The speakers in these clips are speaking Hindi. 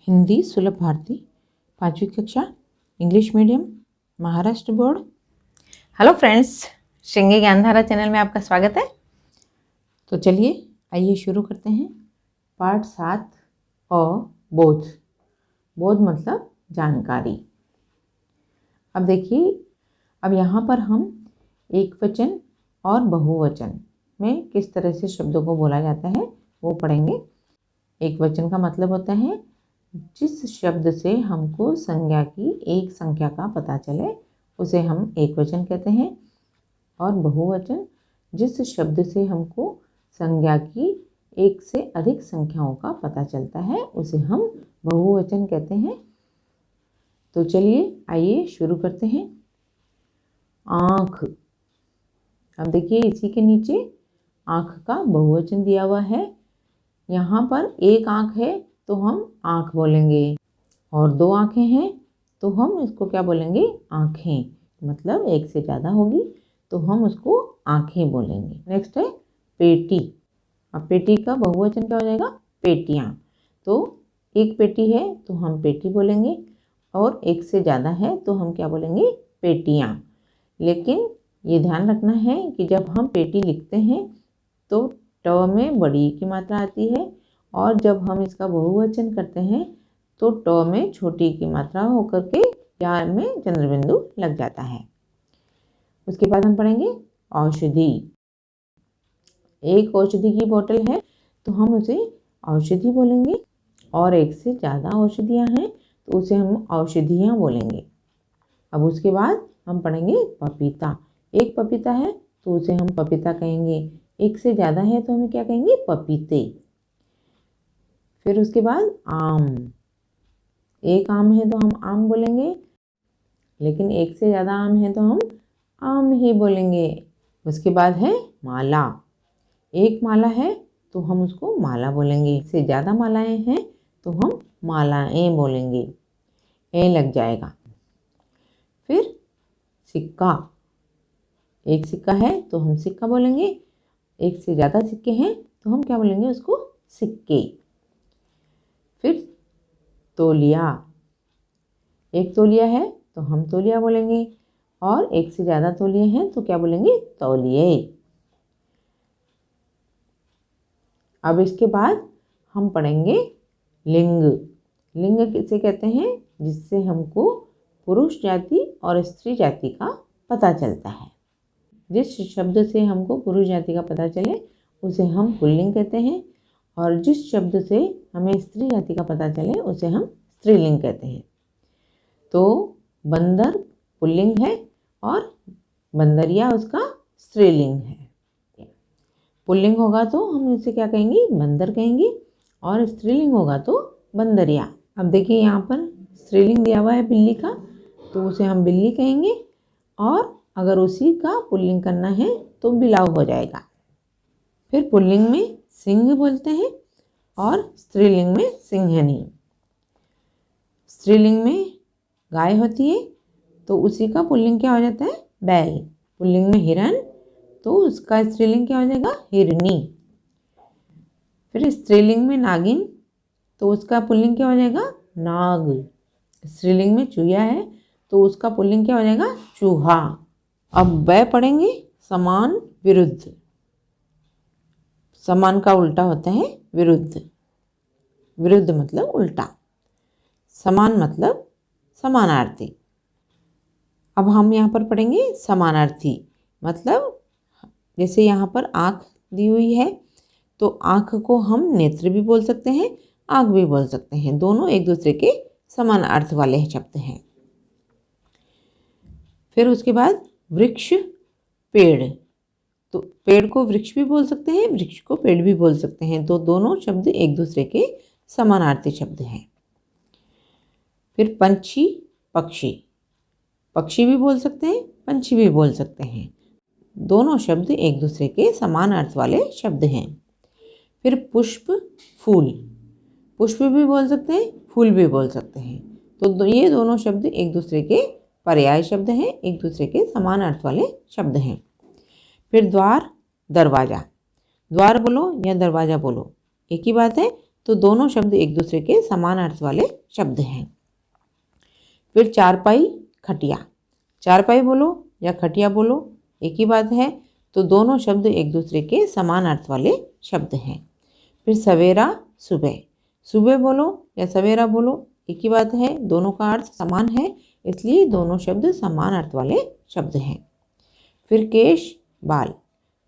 हिंदी सुलभ भारती 5वीं कक्षा English medium Maharashtra board. Hello friends, Shringi Gyandhara channel में आपका स्वागत है। तो चलिए आइए शुरू करते हैं। पाठ 7 और बोध। बोध मतलब जानकारी। अब देखिए, अब यहाँ पर हम एक वचन और बहुवचन में किस तरह से शब्दों को बोला जाता है वो पढ़ेंगे। एक वचन का मतलब होता है जिस शब्द से हमको संज्ञा की एक संख्या का पता चले उसे हम एक वचन कहते हैं, और बहुवचन जिस शब्द से हमको संज्ञा की एक से अधिक संख्याओं का पता चलता है उसे हम बहुवचन कहते हैं। तो चलिए आइए शुरू करते हैं। आँख। अब देखिए, इसी के नीचे आँख का बहुवचन दिया हुआ है। यहाँ पर एक आँख है तो हम आँख बोलेंगे, और 2 आँखें हैं तो हम इसको क्या बोलेंगे? आँखें। मतलब एक से ज़्यादा होगी तो हम उसको आँखें बोलेंगे। नेक्स्ट है पेटी। अब पेटी का बहुवचन क्या हो जाएगा? पेटियाँ। तो एक पेटी है तो हम पेटी बोलेंगे, और एक से ज़्यादा है तो हम क्या बोलेंगे? पेटियाँ। लेकिन ये ध्यान रखना है कि जब हम पेटी लिखते हैं तो ट में बड़ी की मात्रा आती है, और जब हम इसका बहुवचन करते हैं तो ट में छोटी की मात्रा होकर के या में चंद्रबिंदु लग जाता है। उसके बाद हम पढ़ेंगे औषधि। एक औषधि की बोतल है तो हम उसे औषधि बोलेंगे, और एक से ज़्यादा औषधियाँ हैं तो उसे हम औषधियाँ बोलेंगे। अब उसके बाद हम पढ़ेंगे पपीता। एक पपीता है तो उसे हम पपीता कहेंगे, एक से ज़्यादा है तो हमें क्या कहेंगे? पपीते। फिर उसके बाद आम। एक आम है तो हम आम बोलेंगे, लेकिन एक से ज़्यादा आम है तो हम आम ही बोलेंगे। उसके बाद है माला। एक माला है तो हम उसको माला बोलेंगे, एक से ज़्यादा मालाएं हैं तो हम मालाएं बोलेंगे, ए लग जाएगा। फिर सिक्का। एक सिक्का है तो हम सिक्का बोलेंगे, एक से ज़्यादा सिक्के हैं तो हम क्या बोलेंगे? उसको सिक्के। फिर तौलिया। एक तौलिया है तो हम तौलिया बोलेंगे, और एक से ज़्यादा तौलिए हैं तो क्या बोलेंगे? तौलिए। अब इसके बाद हम पढ़ेंगे लिंग। लिंग किसे कहते हैं? जिससे हमको पुरुष जाति और स्त्री जाति का पता चलता है। जिस शब्द से हमको पुरुष जाति का पता चले उसे हम पुल्लिंग कहते हैं, और जिस शब्द से हमें स्त्री जाति का पता चले उसे हम स्त्रीलिंग कहते हैं। तो बंदर पुल्लिंग है और बंदरिया उसका स्त्रीलिंग है। पुल्लिंग होगा तो हम इसे क्या कहेंगे? बंदर कहेंगे, और स्त्रीलिंग होगा तो बंदरिया। अब देखिए, यहाँ पर स्त्रीलिंग दिया हुआ है बिल्ली का, तो उसे हम बिल्ली कहेंगे, और अगर उसी का पुल्लिंग करना है तो बिलाव हो जाएगा। फिर पुल्लिंग में सिंह बोलते हैं और स्त्रीलिंग में सिंहनी। स्त्रीलिंग में गाय होती है तो उसी का पुल्लिंग क्या हो जाता है? बैल। पुल्लिंग में हिरन तो उसका स्त्रीलिंग क्या हो जाएगा? हिरनी। फिर स्त्रीलिंग में नागिन तो उसका पुल्लिंग क्या हो जाएगा? नाग। स्त्रीलिंग में चूहा है तो उसका पुल्लिंग क्या हो जाएगा? चूहा। अब वह पढ़ेंगे समान विरुद्ध। समान का उल्टा होता है विरुद्ध। विरुद्ध मतलब उल्टा, समान मतलब समानार्थी। अब हम यहाँ पर पढ़ेंगे समानार्थी। मतलब जैसे यहाँ पर आँख दी हुई है तो आँख को हम नेत्र भी बोल सकते हैं, आँख भी बोल सकते हैं। दोनों एक दूसरे के समान अर्थ वाले शब्द हैं। फिर उसके बाद वृक्ष, पेड़। तो पेड़ को वृक्ष भी बोल सकते हैं, वृक्ष को पेड़ भी बोल सकते हैं। तो दोनों शब्द एक दूसरे के समानार्थी शब्द हैं। फिर पंछी, पक्षी। पक्षी भी बोल सकते हैं, पंछी भी बोल सकते हैं। दोनों शब्द एक दूसरे के समान अर्थ वाले शब्द हैं। फिर पुष्प, फूल। पुष्प भी बोल सकते हैं, फूल भी बोल सकते हैं। तो ये दोनों शब्द एक दूसरे के पर्याय शब्द हैं, एक दूसरे के समान अर्थ वाले शब्द हैं। फिर द्वार, दरवाज़ा। द्वार बोलो या दरवाज़ा बोलो एक ही बात है, तो दोनों शब्द एक दूसरे के समान अर्थ वाले शब्द हैं। फिर चारपाई, खटिया। चारपाई बोलो या खटिया बोलो एक ही बात है, तो दोनों शब्द एक दूसरे के समान अर्थ वाले शब्द हैं। फिर सवेरा, सुबह। सुबह बोलो या सवेरा बोलो एक ही बात है, दोनों का अर्थ समान है, इसलिए दोनों शब्द समान अर्थ वाले शब्द हैं। फिर केश, बाल।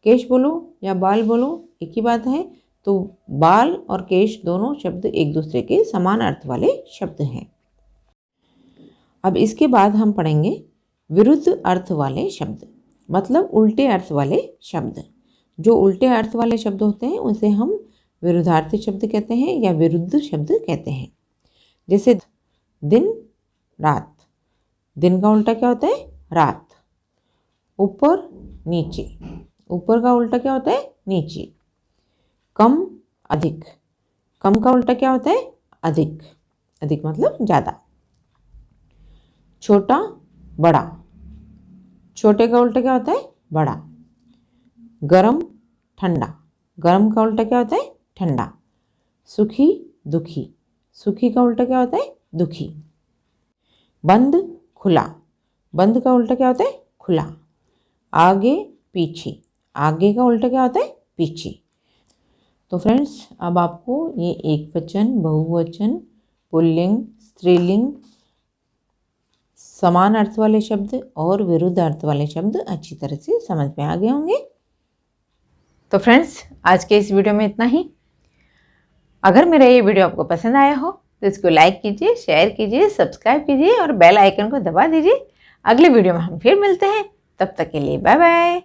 केश बोलो या बाल बोलो एक ही बात है, तो बाल और केश दोनों शब्द एक दूसरे के समान अर्थ वाले शब्द हैं। अब इसके बाद हम पढ़ेंगे विरुद्ध अर्थ वाले शब्द, मतलब उल्टे अर्थ वाले शब्द। जो उल्टे अर्थ वाले शब्द होते हैं उसे हम विरुद्धार्थी शब्द कहते हैं या विरुद्ध शब्द कहते हैं। जैसे दिन, रात। दिन का उल्टा क्या होता है? रात। ऊपर, नीचे। ऊपर का उल्टा क्या होता है? नीचे। कम, अधिक। कम का उल्टा क्या होता है? अधिक। अधिक मतलब ज़्यादा। छोटा, बड़ा। छोटे का उल्टा क्या होता है? बड़ा। गरम, ठंडा। गरम का उल्टा क्या होता है? ठंडा। सुखी, दुखी। सुखी का उल्टा क्या होता है? दुखी। बंद, खुला। बंद का उल्टा क्या होता है? खुला। आगे, पीछे। आगे का उल्टा क्या होता है? पीछे। तो फ्रेंड्स, अब आपको ये एक वचन, बहुवचन, पुल्लिंग, स्त्रीलिंग, समान अर्थ वाले शब्द और विरुद्ध अर्थ वाले शब्द अच्छी तरह से समझ में आ गए होंगे। तो फ्रेंड्स, आज के इस वीडियो में इतना ही। अगर मेरा ये वीडियो आपको पसंद आया हो तो इसको लाइक कीजिए, शेयर कीजिए, सब्सक्राइब कीजिए और बेल आइकन को दबा दीजिए। अगले वीडियो में हम फिर मिलते हैं, तब तक के लिए बाय बाय।